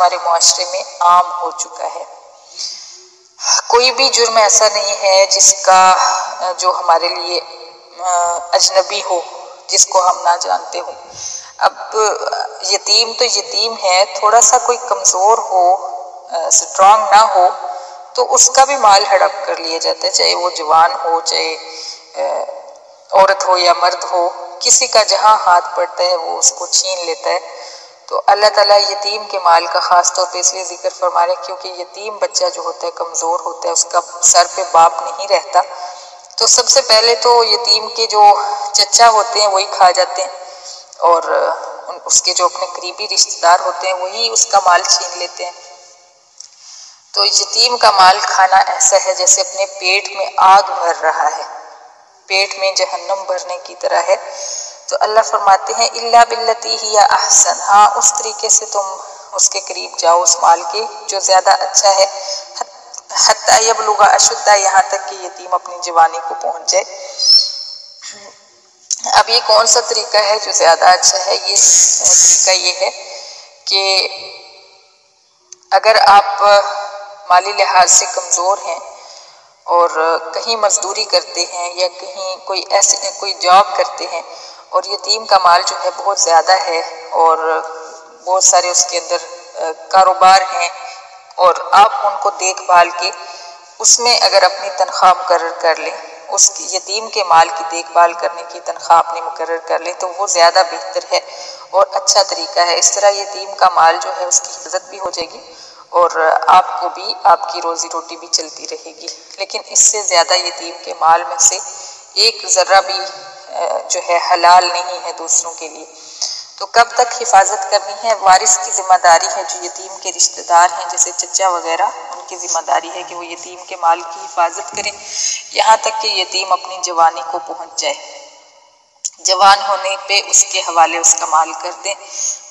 ہمارے معاشرے میں عام ہو چکا ہے۔ کوئی بھی جرم ایسا نہیں ہے جس کا جو ہمارے لیے اجنبی ہو، جس کو ہم نہ جانتے ہوں۔ اب یتیم تو یتیم ہے، تھوڑا سا کوئی کمزور ہو، اسٹرانگ نہ ہو، تو اس کا بھی مال ہڑپ کر لیا جاتا ہے، چاہے وہ جوان ہو، چاہے عورت ہو یا مرد ہو، کسی کا جہاں ہاتھ پڑتا ہے وہ اس کو چھین لیتا ہے۔ تو اللہ تعالیٰ یتیم کے مال کا خاص طور پہ اس لیے ذکر فرما رہے ہیں کیونکہ یتیم بچہ جو ہوتا ہے کمزور ہوتا ہے، اس کا سر پہ باپ نہیں رہتا، تو سب سے پہلے تو یتیم کے جو چچا ہوتے ہیں وہی کھا جاتے ہیں، اور اس کے جو اپنے قریبی رشتہ دار ہوتے ہیں وہی اس کا مال چھین لیتے ہیں۔ تو یتیم کا مال کھانا ایسا ہے جیسے اپنے پیٹ میں آگ بھر رہا ہے، پیٹ میں جہنم بھرنے کی طرح ہے۔ تو اللہ فرماتے ہیں الا باللتی ہی احسن، ہاں اس طریقے سے تم اس کے قریب جاؤ اس مال کے جو زیادہ اچھا ہے، حتی یبلغ اشدہ، یہاں تک کہ یتیم اپنی جوانی کو پہنچ جائے۔ اب یہ کون سا طریقہ ہے جو زیادہ اچھا ہے؟ یہ طریقہ یہ ہے کہ اگر آپ مالی لحاظ سے کمزور ہیں اور کہیں مزدوری کرتے ہیں یا کہیں کوئی جاب کرتے ہیں اور یتیم کا مال جو ہے بہت زیادہ ہے اور بہت سارے اس کے اندر کاروبار ہیں، اور آپ ان کو دیکھ بھال کے اس میں اگر اپنی تنخواہ مقرر کر لیں، اس یتیم کے مال کی دیکھ بھال کرنے کی تنخواہ اپنی مقرر کر لیں، تو وہ زیادہ بہتر ہے اور اچھا طریقہ ہے۔ اس طرح یتیم کا مال جو ہے اس کی حفاظت بھی ہو جائے گی اور آپ کو بھی آپ کی روزی روٹی بھی چلتی رہے گی۔ لیکن اس سے زیادہ یتیم کے مال میں سے ایک ذرہ بھی جو ہے حلال نہیں ہے دوسروں کے لیے۔ تو کب تک حفاظت کرنی ہے؟ وارث کی ذمہ داری ہے، جو یتیم کے رشتہ دار ہیں جیسے چچا وغیرہ، ان کی ذمہ داری ہے کہ وہ یتیم کے مال کی حفاظت کریں یہاں تک کہ یتیم اپنی جوانی کو پہنچ جائے، جوان ہونے پہ اس کے حوالے اس کا مال کر دیں۔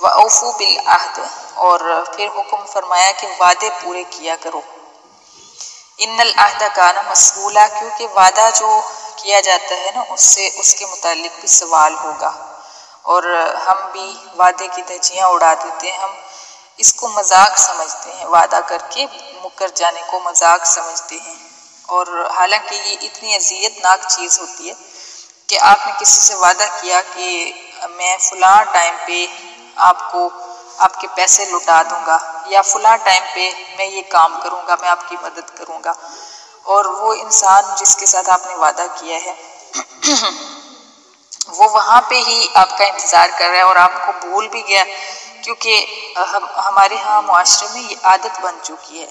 وَأَوْفُوا بِالْعَهْدِ، اور پھر حکم فرمایا کہ وعدے پورے کیا کرو۔ ان العہد کان مسئولا، کیونکہ وعدہ جو کیا جاتا ہے نا اس سے اس کے متعلق بھی سوال ہوگا، اور ہم بھی وعدے کی دھجیاں اڑا دیتے ہیں، ہم اس کو مذاق سمجھتے ہیں، وعدہ کر کے مکر جانے کو مذاق سمجھتے ہیں، اور حالانکہ یہ اتنی اذیت ناک چیز ہوتی ہے کہ آپ نے کسی سے وعدہ کیا کہ میں فلاں ٹائم پہ آپ کو آپ کے پیسے لوٹا دوں گا، یا فلاں ٹائم پہ میں یہ کام کروں گا، میں آپ کی مدد کروں گا، اور وہ انسان جس کے ساتھ آپ نے وعدہ کیا ہے وہ وہاں پہ ہی آپ کا انتظار کر رہا ہے اور آپ کو بھول بھی گیا، کیونکہ ہمارے ہاں معاشرے میں یہ عادت بن چکی ہے،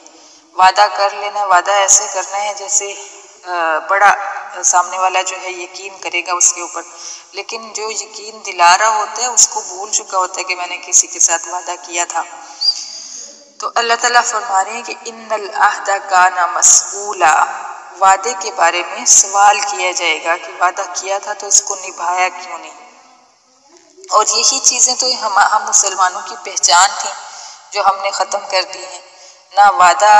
وعدہ کر لینا، وعدہ ایسے کرنا ہے جیسے بڑا سامنے والا جو ہے یقین کرے گا اس کے اوپر، لیکن جو یقین دلا رہا ہوتا ہے اس کو بھول چکا ہوتا ہے کہ میں نے کسی کے ساتھ وعدہ کیا تھا۔ تو اللہ تعالیٰ فرما رہے ہیں کہ ان العہد کان مسئولا، وعدے کے بارے میں سوال کیا جائے گا کہ وعدہ کیا تھا تو اس کو نبھایا کیوں نہیں۔ اور یہی چیزیں تو ہم مسلمانوں کی پہچان تھیں جو ہم نے ختم کر دی ہیں، نہ وعدہ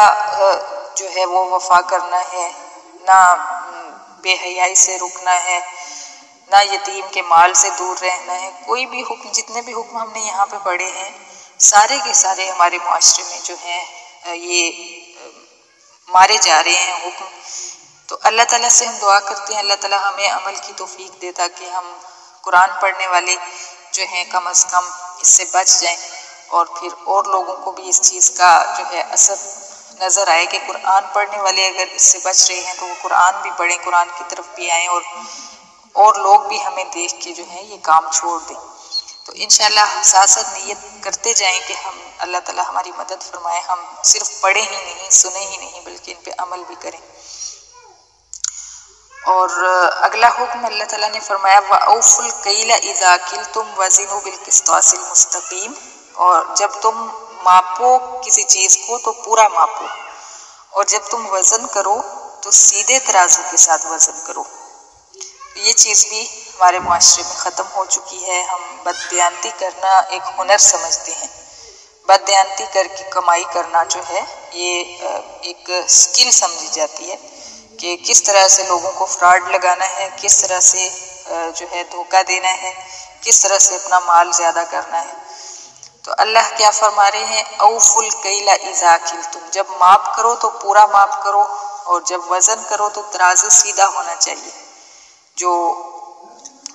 جو ہے وہ وفا کرنا ہے، نہ بے حیائی سے رکنا ہے، نہ یتیم کے مال سے دور رہنا ہے، کوئی بھی حکم، جتنے بھی حکم ہم نے یہاں پہ پڑھے ہیں سارے کے سارے ہمارے معاشرے میں جو ہیں یہ مارے جا رہے ہیں حکم۔ تو اللہ تعالیٰ سے ہم دعا کرتے ہیں اللہ تعالیٰ ہمیں عمل کی توفیق دے تاکہ ہم قرآن پڑھنے والے جو ہیں کم از کم اس سے بچ جائیں، اور پھر اور لوگوں کو بھی اس چیز کا جو ہے اثر نظر آئے کہ قرآن پڑھنے والے اگر اس سے بچ رہے ہیں تو وہ قرآن بھی پڑھیں، قرآن کی طرف بھی آئیں، اور لوگ بھی ہمیں دیکھ کے جو ہے یہ کام چھوڑ دیں۔ تو انشاءاللہ ساتھ ساتھ نیت کرتے جائیں کہ ہم اللہ تعالیٰ ہماری مدد فرمائے، ہم صرف پڑھیں ہی نہیں، سنیں ہی نہیں، بلکہ ان پہ عمل بھی کریں۔ اور اگلا حکم اللہ تعالیٰ نے فرمایا وَأَوْفُوا الْكَيْلَ إِذَا كِلْتُمْ وَزِنُوا بِالْقِسْطَاسِ الْمُسْتَقِيمِ، اور جب تم ماپو کسی چیز کو تو پورا ماپو، اور جب تم وزن کرو تو سیدھے ترازو کے ساتھ وزن کرو۔ یہ چیز بھی ہمارے معاشرے میں ختم ہو چکی ہے، ہم بددیانتی کرنا ایک ہنر سمجھتے ہیں، بددیانتی کر کے کمائی کرنا جو ہے یہ ایک سکل سمجھی جاتی ہے کہ کس طرح سے لوگوں کو فراڈ لگانا ہے، کس طرح سے جو ہے دھوکہ دینا ہے، کس طرح سے اپنا مال زیادہ کرنا ہے۔ تو تو اللہ کیا فرما رہے ہیں، اوف الکیل اذا کلتم، جب ماپ کرو تو پورا ماپ کرو، اور جب وزن کرو تو ترازو سیدھا ہونا چاہیے، جو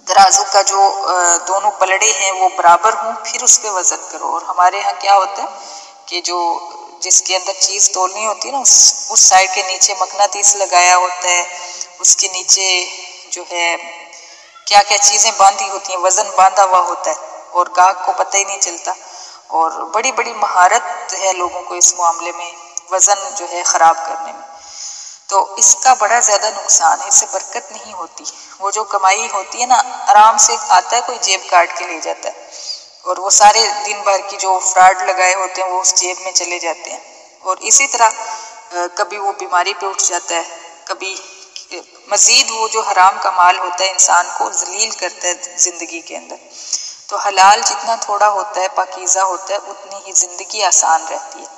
ترازو کا جو دونوں پلڑے ہیں وہ برابر ہوں، پھر اس پہ وزن کرو۔ اور ہمارے ہاں کیا ہوتا ہے کہ جو جس کے اندر چیز تولنی ہوتی ہے نا، اس سائڈ کے نیچے مقناطیس لگایا ہوتا ہے، اس کے نیچے جو ہے کیا کیا چیزیں باندھی ہوتی ہیں، وزن باندھا ہوا ہوتا ہے، اور گاہک کو پتہ ہی نہیں چلتا، اور بڑی بڑی مہارت ہے لوگوں کو اس معاملے میں، وزن جو ہے خراب کرنے میں۔ تو اس کا بڑا زیادہ نقصان ہے، اس سے برکت نہیں ہوتی۔ وہ جو کمائی ہوتی ہے نا، آرام سے آتا ہے کوئی جیب کاٹ کے لے جاتا ہے، اور وہ سارے دن بھر کی جو فراڈ لگائے ہوتے ہیں وہ اس جیب میں چلے جاتے ہیں، اور اسی طرح کبھی وہ بیماری پہ اٹھ جاتا ہے، کبھی مزید وہ جو حرام کا مال ہوتا ہے انسان کو ذلیل کرتا ہے زندگی کے اندر۔ تو حلال جتنا تھوڑا ہوتا ہے، پاکیزہ ہوتا ہے، اتنی ہی زندگی آسان رہتی ہے۔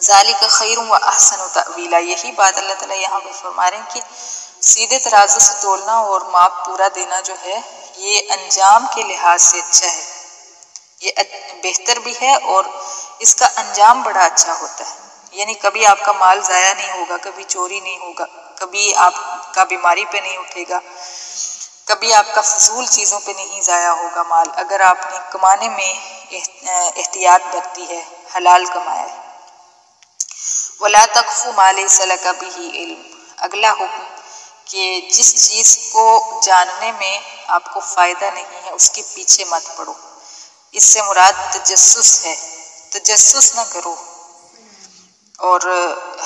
ذالک خیر و احسن تأویلا، یہی بات اللہ تعالیٰ یہاں پہ فرما رہے ہیں کہ سیدھے ترازو سے تولنا اور ماپ پورا دینا جو ہے یہ انجام کے لحاظ سے اچھا ہے، یہ بہتر بھی ہے، اور اس کا انجام بڑا اچھا ہوتا ہے، یعنی کبھی آپ کا مال ضائع نہیں ہوگا، کبھی چوری نہیں ہوگا، کبھی آپ کا بیماری پہ نہیں اٹھے گا، کبھی آپ کا فضول چیزوں پہ نہیں ضائع ہوگا مال، اگر آپ نے کمانے میں احتیاط برتی ہے، حلال کمایا ہے۔ وَلَا تَقْفُ مَا لَيْسَ لَكَ بِهِ عِلْمٌ، اگلا حکم کہ جس چیز کو جاننے میں آپ کو فائدہ نہیں ہے اس کے پیچھے مت پڑو۔ اس سے مراد تجسس ہے، تجسس نہ کرو، اور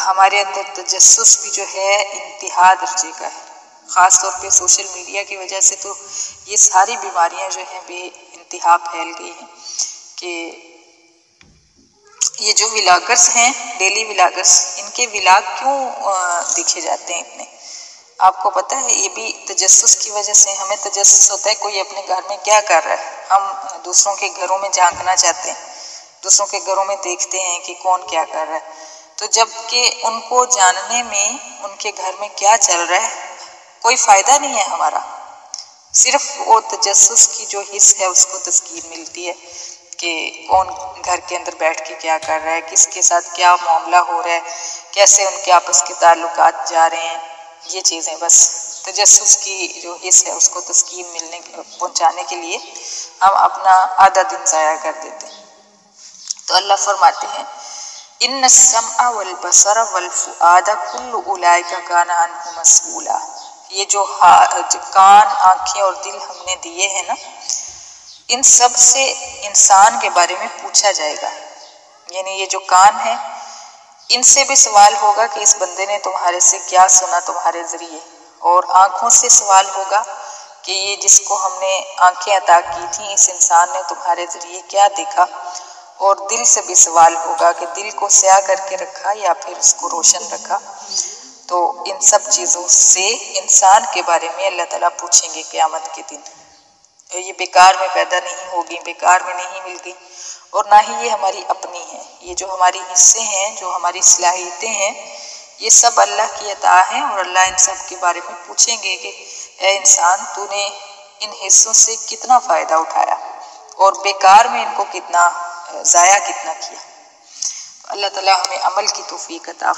ہمارے اندر تجسس بھی جو ہے انتہا درجے کا ہے، خاص طور پہ سوشل میڈیا کی وجہ سے تو یہ ساری بیماریاں جو ہیں بے انتہا پھیل گئی ہیں، کہ یہ جو ولاگرز ہیں، ڈیلی ولاگرز، ان کے ولاگ کیوں دیکھے جاتے ہیں اتنے؟ آپ کو پتہ ہے یہ بھی تجسس کی وجہ سے، ہمیں تجسس ہوتا ہے کوئی اپنے گھر میں کیا کر رہا ہے، ہم دوسروں کے گھروں میں جھانکنا چاہتے ہیں، دوسروں کے گھروں میں دیکھتے ہیں کہ کون کیا کر رہا ہے، تو جب کہ ان کو جاننے میں ان کے گھر میں کیا چل رہا ہے کوئی فائدہ نہیں ہے ہمارا، صرف وہ تجسس کی جو حص ہے اس کو تذکیر ملتی ہے کہ کون گھر کے اندر بیٹھ کے کیا کر رہا ہے، کس کے ساتھ کیا معاملہ ہو رہا ہے، کیسے ان کے آپس کے تعلقات جا رہے ہیں، یہ چیزیں بس تجسس کی جو حص ہے اس کو تسکین پہنچانے کے لیے ہم اپنا آدھا دن ضائع کر دیتے ہیں۔ تو اللہ فرماتے ہیں ان السمع والبصر والفؤاد کل اولئک کان عنہ مسئولا، یہ جو کان، آنکھیں اور دل ہم نے دیے ہیں نا، ان سب سے انسان کے بارے میں پوچھا جائے گا، یعنی یہ جو کان ہے ان سے بھی سوال ہوگا کہ اس بندے نے تمہارے سے کیا سنا تمہارے ذریعے، اور آنکھوں سے سوال ہوگا کہ یہ جس کو ہم نے آنکھیں عطا کی تھیں اس انسان نے تمہارے ذریعے کیا دیکھا، اور دل سے بھی سوال ہوگا کہ دل کو سیاہ کر کے رکھا یا پھر اس کو روشن رکھا۔ تو ان سب چیزوں سے انسان کے بارے میں اللہ تعالیٰ پوچھیں گے قیامت کے دن، یہ بیکار میں پیدا نہیں ہوگی، بیکار میں نہیں ملتی، اور نہ ہی یہ ہماری اپنی ہے، یہ جو ہماری حصے ہیں، جو ہماری صلاحیتیں ہیں، یہ سب اللہ کی عطا ہیں، اور اللہ ان سب کے بارے میں پوچھیں گے کہ اے انسان تو نے ان حصوں سے کتنا فائدہ اٹھایا اور بیکار میں ان کو کتنا ضائع کتنا کیا۔ اللہ تعالیٰ ہمیں عمل کی توفیق عطا